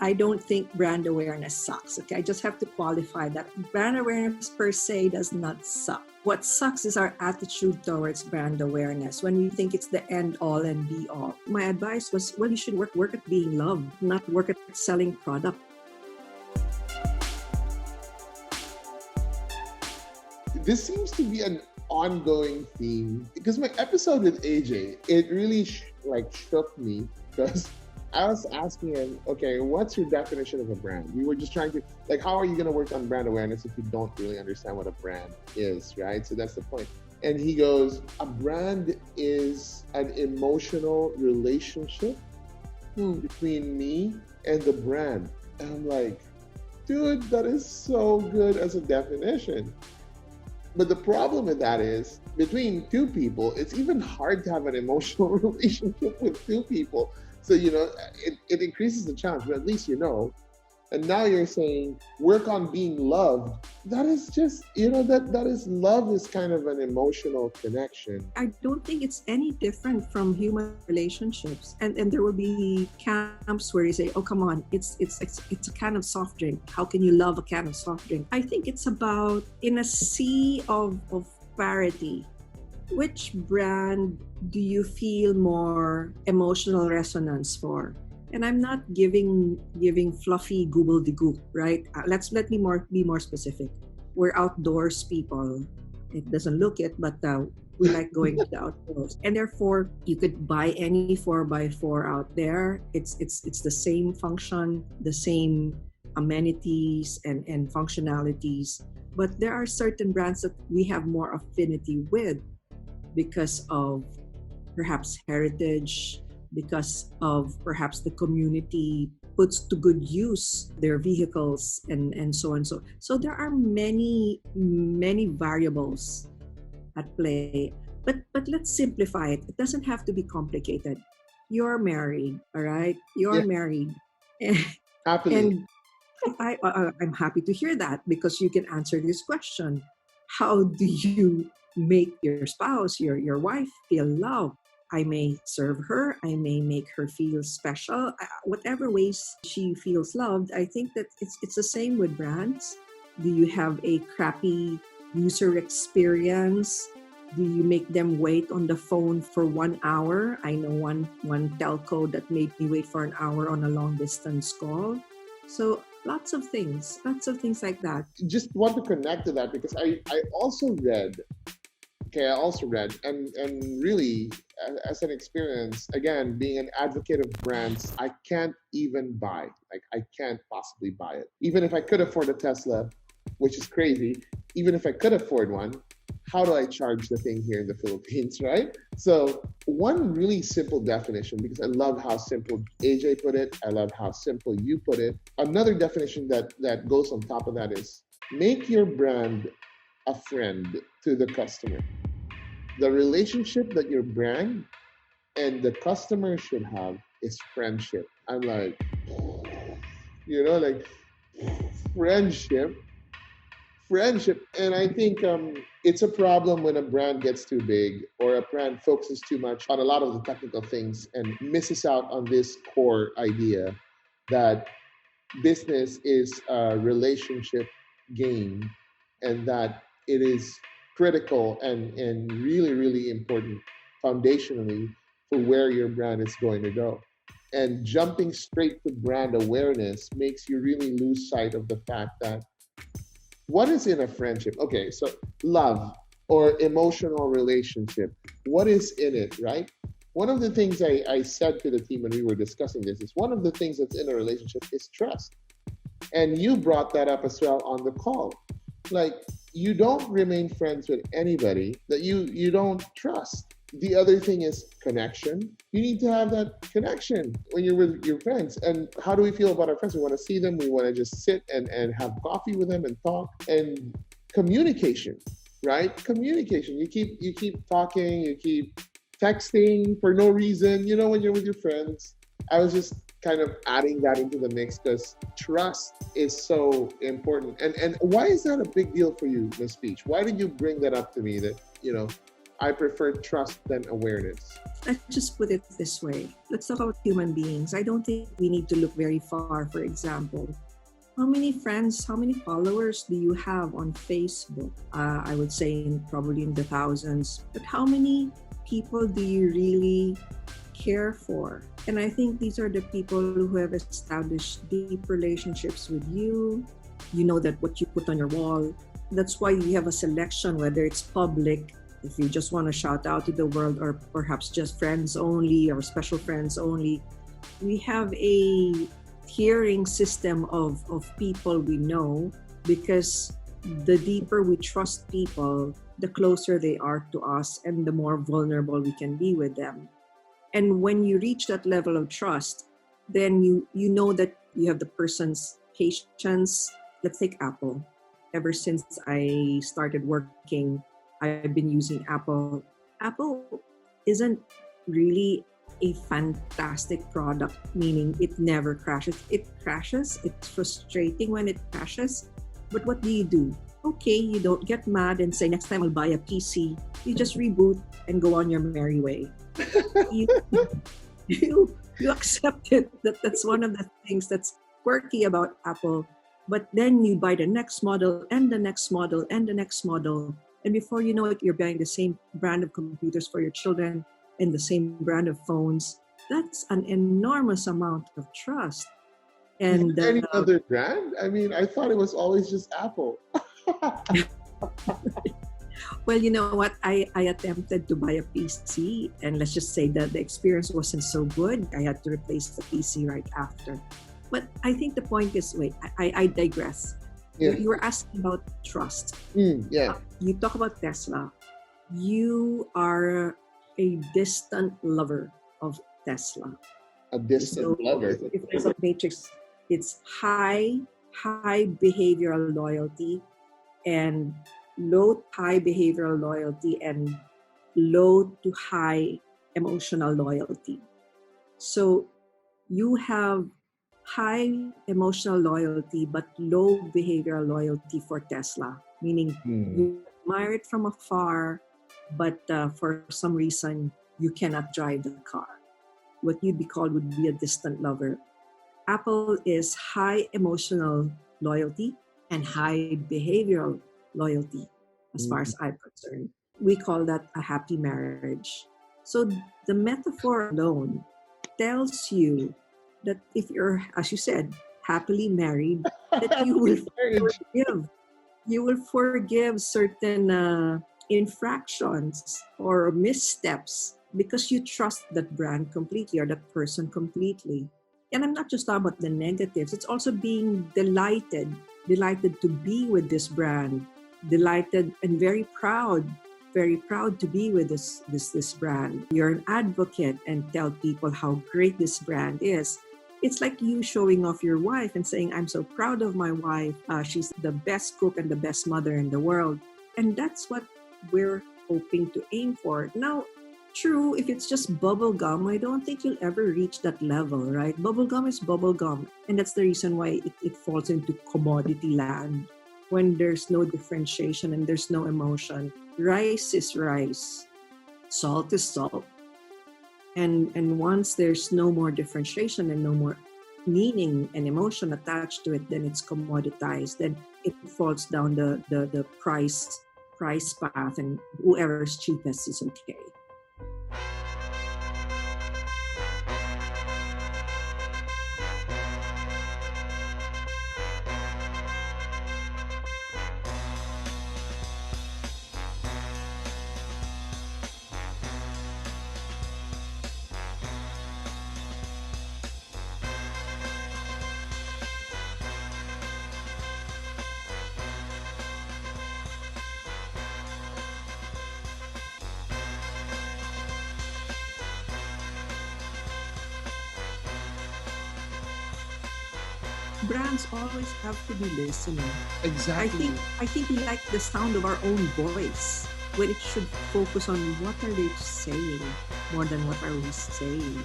I don't think brand awareness sucks. Okay, I just have to qualify that brand awareness per se does not suck. What sucks is our attitude towards brand awareness when we think it's the end all and be all. My advice was, well, you should work at being loved, not work at selling product. This seems to be an ongoing theme because my episode with AJ, it really shook me because I was asking him, okay, what's your definition of a brand? We were just trying to, how are you going to work on brand awareness if you don't really understand what a brand is, right? So that's the point. And he goes, a brand is an emotional relationship between me and the brand. And I'm like, dude, that is so good as a definition. But the problem with that is, between two people, it's even hard to have an emotional relationship with two people. So, it increases the challenge, but at least you know. And now you're saying, work on being loved. That is just, that is love is kind of an emotional connection. I don't think it's any different from human relationships. And there will be camps where you say, oh, come on, it's a can of soft drink. How can you love a can of soft drink? I think it's about, in a sea of parity, which brand do you feel more emotional resonance for? And I'm not giving fluffy gobbledygook, right? Let me be more specific. We're outdoors people. It doesn't look it, but we like going to the outdoors. And therefore, you could buy any 4x4 out there. It's the same function, the same amenities and functionalities. But there are certain brands that we have more affinity with because of perhaps heritage, because of perhaps the community puts to good use their vehicles and so on. So there are many variables at play. But let's simplify it. It doesn't have to be complicated. You're married, all right? You're married. Happily. And I'm happy to hear that because you can answer this question. How do you make your spouse, your wife, feel loved? I may serve her, I may make her feel special, whatever ways she feels loved. I think that it's the same with brands. Do you have a crappy user experience? Do you make them wait on the phone for 1 hour? I know one telco that made me wait for an hour on a long distance call. So lots of things like that. Just want to connect to that because I also read, and really, as an experience, again, being an advocate of brands, I can't even buy. I can't possibly buy it. Even if I could afford a Tesla, which is crazy, even if I could afford one, how do I charge the thing here in the Philippines, right? So one really simple definition, because I love how simple AJ put it, I love how simple you put it. Another definition that goes on top of that is make your brand a friend to the customer. The relationship that your brand and the customer should have is friendship. I'm like, friendship. And I think it's a problem when a brand gets too big or a brand focuses too much on a lot of the technical things and misses out on this core idea that business is a relationship game and that it is critical and really, really important foundationally for where your brand is going to go. And jumping straight to brand awareness makes you really lose sight of the fact that what is in a friendship? Okay, so love or emotional relationship, what is in it, right? One of the things I said to the team when we were discussing this is one of the things that's in a relationship is trust. And you brought that up as well on the call. You don't remain friends with anybody that you don't trust. The other thing is connection. You need to have that connection when you're with your friends. And how do we feel about our friends? We want to see them. We want to just sit and have coffee with them and talk. And communication, right? Communication. You keep talking, you keep texting for no reason, when you're with your friends. I was just kind of adding that into the mix because trust is so important. And why is that a big deal for you, Ms. Peach? Why did you bring that up to me that, I prefer trust than awareness. Let's just put it this way. Let's talk about human beings. I don't think we need to look very far. For example, how many friends, how many followers do you have on Facebook? I would say probably in the thousands. But how many people do you really care for? And I think these are the people who have established deep relationships with you. You know that what you put on your wall. That's why you have a selection, whether it's public, if you just want to shout out to the world, or perhaps just friends only or special friends only. We have a tiering system of people we know, because the deeper we trust people, the closer they are to us and the more vulnerable we can be with them. And when you reach that level of trust, then you know that you have the person's patience. Let's take Apple. Ever since I started working, I've been using Apple. Apple isn't really a fantastic product, meaning it never crashes. It crashes. It's frustrating when it crashes. But what do? Okay, you don't get mad and say, next time I'll buy a PC. You just reboot and go on your merry way. you, you accept it. That's one of the things that's quirky about Apple. But then you buy the next model and the next model and the next model. And before you know it, you're buying the same brand of computers for your children and the same brand of phones. That's an enormous amount of trust. And any other brand? I mean, I thought it was always just Apple. well, you know what? I attempted to buy a PC, and let's just say that the experience wasn't so good. I had to replace the PC right after. But I think the point is, wait, I digress. Yeah. You were asking about trust. Yeah. You talk about Tesla. You are a distant lover of Tesla. A distant lover. If there's a matrix, it's high behavioral loyalty and high behavioral loyalty and low to high emotional loyalty. So you have high emotional loyalty but low behavioral loyalty for Tesla, meaning you admire it from afar, but for some reason you cannot drive the car. What you'd be called would be a distant lover. Apple is high emotional loyalty and high behavioral loyalty, as far as I'm concerned. We call that a happy marriage. So the metaphor alone tells you that if you're, as you said, happily married, that you will forgive. You will forgive certain infractions or missteps because you trust that brand completely or that person completely. And I'm not just talking about the negatives. It's also being delighted to be with this brand, delighted and very proud to be with this brand. You're an advocate and tell people how great this brand is. It's like you showing off your wife and saying, I'm so proud of my wife. She's the best cook and the best mother in the world. And that's what we're hoping to aim for. Now, true, if it's just bubble gum, I don't think you'll ever reach that level, right? Bubble gum is bubble gum. And that's the reason why it falls into commodity land. When there's no differentiation and there's no emotion. Rice is rice. Salt is salt. And once there's no more differentiation and no more meaning and emotion attached to it, then it's commoditized. Then it falls down the price path, and whoever's cheapest is okay. Brands always have to be listening. Exactly. I think we like the sound of our own voice when it should focus on what are they saying more than what are we saying.